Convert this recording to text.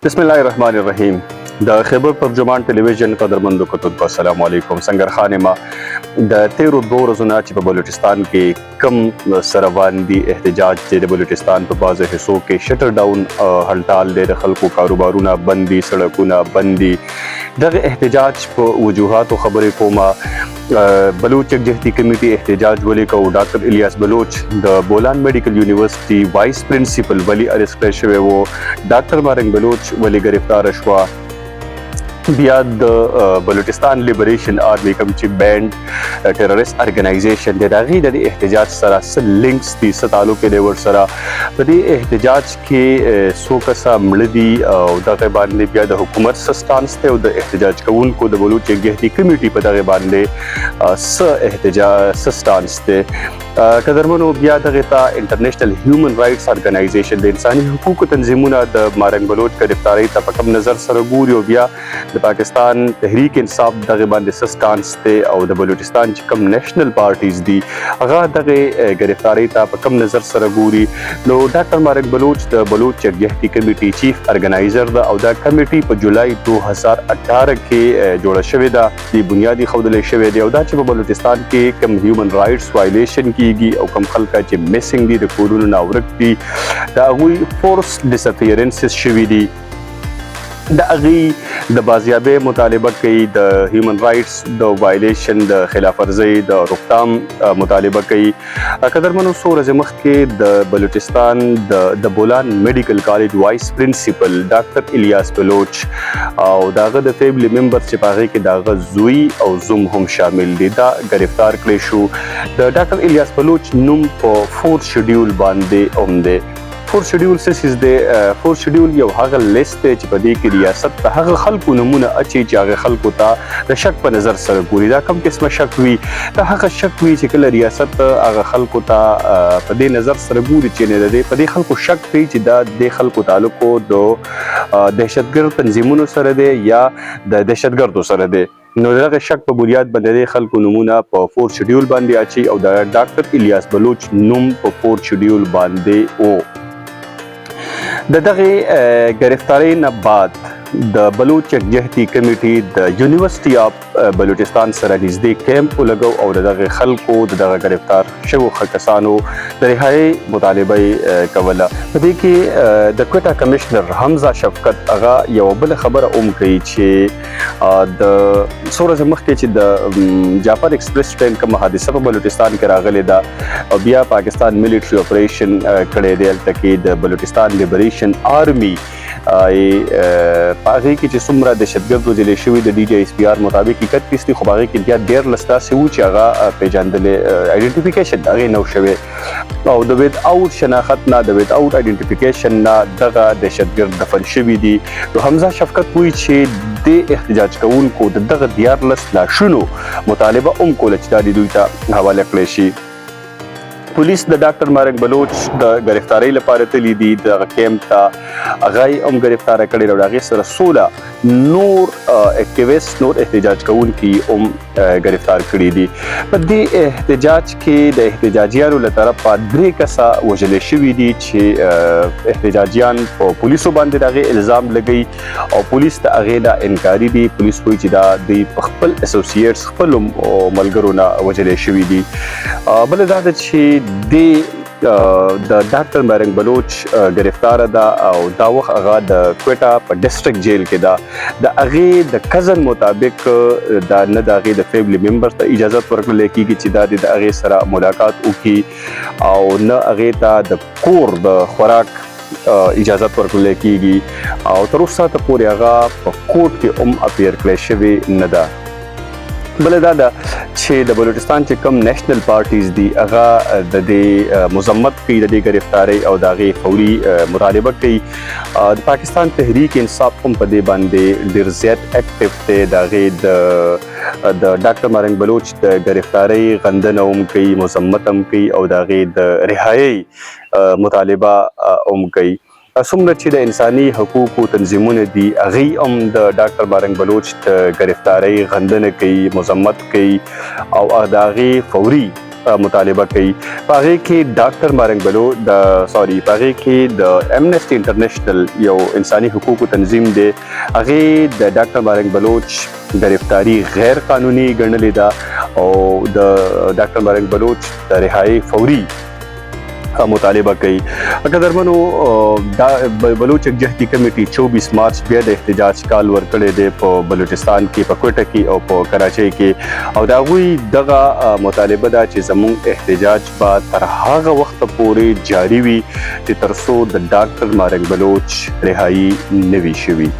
بسم الله الرحمن الرحیم. د خیبر ترجمان ټلویزیون قدرمندو کتونکو السلام علیکم. څنګه خانما د تیرو 2 ورځو نه چې په بلوچستان کې کم سروان دي احتجاج چې د بلوچستان په بعضو حصو کې شټر ډاون هړتال دی، د خلکو کاروبارونه بند دي، سړکونه بند دي. دغه احتجاج په وجوهاتو خبرې کومه. بلوچ یکجهتي کمیټي احتجاج ولیکو. ډاکټر الیاس بلوچ د بولان میډیکل یونیورسيټي وایس پرنسپل ولی اریسټ کړی شوی و. ډاکټر مهرنگ بلوچ ولی گرفتار شوه. بیا د بلوچستان لیبریشن آرمی کوم چې بینډ ټیرریست ارګنایزیشن دی، د هغې د احتجاج سره څه لینکس دي، څه تعلق دی ورسره. په دې احتجاج کې څو کسه مړه دي او دغه باندې بیا د حکومت څه سټانس دی او د احتجاج کوونکو د بلوچ یکجهتي کمیټي په دغه باندې څه سټانس دی. قدرمنو، بیا دغه ته انټرنیشنل هیومن رائټس ارګنایزیشن د انساني حقوقو تنظیمونه د مهرنگ بلوچ گرفتاری ته په کوم نظر سره ګوري او بیا د پاکستان تحریک انصاف دغه باندې څه سټانس دی او د بلوچستان چې کوم نیشنل پارټیز دي هغه دغه گرفتاری ته په کوم نظر سره ګوري. نو ډاکټر مهرنگ بلوچ د بلوچ یکجهتي کمیټي چیف ارګنایزر ده او دا کمیټي په جولای 2018 کې جوړه شوې ده. د بنیادي ښودلی شوی دی او دا چې په بلوچستان کې کوم هیومن رائټس وایلیشن کیږي او کوم خلک چې میسنګ دي، د کورونو نه ورک دي، د هغوی فورس ډسپیرنسز شوي دي، د هغې د بازیابۍ مطالبه کوي، د هیومن رائټس د وایلیشن د خلاف ورزۍ د روکتام مطالبه کوي. قدرمنو، څو ورځې مخکې د بلوچستان د بولان میډیکل کالج وایس پرنسپل ډاکټر الیاس بلوچ او د هغه د فیملی ممبرز چې په هغې کې د هغه زوی او زوم هم شامل دي، دا گرفتار کړی شو. د ډاکټر الیاس بلوچ نوم په 4 شیډیول باندې هم دی. 4 شیډیول سیسیز دی. 4 شیډیول یو هغه لیست دی چې په دې کې ریاست ته هغه خلکو نومونه اچي چې هغه خلکو ته د شک په نظر سره ګوري. دا کوم قسمه شک وي؟ دا هغه شک وي چې کله ریاست هغه خلکو ته په دې نظر سره ګوري چې نه دی، په دې خلکو شک کوي چې دا د خلکو تعلق د دهشتګرد تنظیمونو سره دی یا د دهشتګردو سره دی. نو دغه شک په بنیاد باندې خلکو نمونه په 4 شیډیول باندې اچي او د ډاکټر الیاس بلوچ نوم په 4 شیډیول باندې او د دغه گرفتاری نه بعد د بلوچ یکجهتي کمیټي د یونیورسيټي اف بلوچستان سره نږدې کیمپ ولګو او دغه خلکو دغه گرفتار شوو کسانو د رهایي مطالبه کوله. په دې کې د کوټا کمشنر حمزه شفقت هغه یو بل خبره کوي چې د څو ورځې مخکې چې د جعفر ایکسپریس ټرین کوم حادثه په بلوچستان کې راغلی ده او بیا پاکستان ملټري اپریشن کړی دی، هلته کې د بلوچستان لیبریشن آرمی په هغې کې چې څومره دهشتګرد وژلې شوي د ډي جی ایس پی آر مطابق 31 دي، خو په هغې کې بیا 13 داسې وو چې هغه پیژندلې آیډنټیفیکیشن د هغې نه شوی او د وید اوټ شناخت نه، د وید اوټ آیډنټیفیکیشن نه دغه دهشتګرد دفن شوي دي. نو حمزه شفقت وایي چې د احتجاج کوونکو د دغه 14 لاشونو مطالبه هم کوله چې دا د دوی ته حواله کړی شي. پولیس د ډاکټر مهرنگ بلوچ د گرفتاری لپاره تللی دي، د کیمپ ته هغه هم گرفتاره کړی او د هغې سره 16 نور اکټیویسټ، نور احتجاج کوونکي هم گرفتار کړي دي. په دې احتجاج کې د احتجاجیانو له طرفه 3 کسه وژلې شوي دي چې احتجاجیان په پولیسو باندې د هغې الزام لګوي او پولیس د هغې نه انکاري دي. پولیس وایي چې دا دوی په خپل اسوسییټس، خپلو ملګرو نه وژلې شوي دي. بله دا ده چې د ډاکټر مهرنگ بلوچ گرفتار ده او دا وخت هغه د کوټا په ډسټرکټ جیل کې ده. د هغې د کزن مطابق دا نه د هغې د فیملی ممبر ته اجازت ورکړلی کېږي چې دا د هغې سره ملاقات وکړي او نه هغې ته د کور د خوراک اجازت ورکړلی کېږي او تر اوسه پورې هغه په کورټ کې هم اپیر کړی شوې نه ده. بله دا ده چې د بلوچستان چې کوم نیشنل پارټیز دي هغه د دې مذمت کوي، د دې گرفتاری او د هغې فوري مطالبه کوي. د پاکستان تحریک انصاف هم په دې باندې ډېر زیات اکټیو دی، د هغې د ډاکټر مهرنگ بلوچ د گرفتاری غندنه هم کوي، مذمت هم کوي او د هغې د رهایۍ مطالبه هم کوي. څومره چې د انساني حقوقو تنظیمونه دي هغې هم د ډاکټر مهرنگ بلوچ د گرفتاری غندنه کوي، مذمت کوي او د هغې فوري مطالبه کوي. په هغې کې ډاکټر مهرنگ بلوچ په هغې کې د امنسټي انټرنیشنل یو انساني حقوقو تنظیم دی، هغې د ډاکټر مهرنگ بلوچ گرفتاری غیر قانوني ګڼلې ده او د ډاکټر مهرنگ بلوچ د رهایي فوري مطالبه کوي. قدرمنو، بلوچ یکجهتي کمیټې 24 مارچ بیا د احتجاج کال ورکړی دی په بلوچستان کې، په کوټه کې او په کراچۍ کې، او د هغوی دغه مطالبه ده چې زموږ احتجاج به تر هغه وخته پورې جاري وي چې تر څو د ډاکټر مهرنگ بلوچ رهایي نه وي شوي.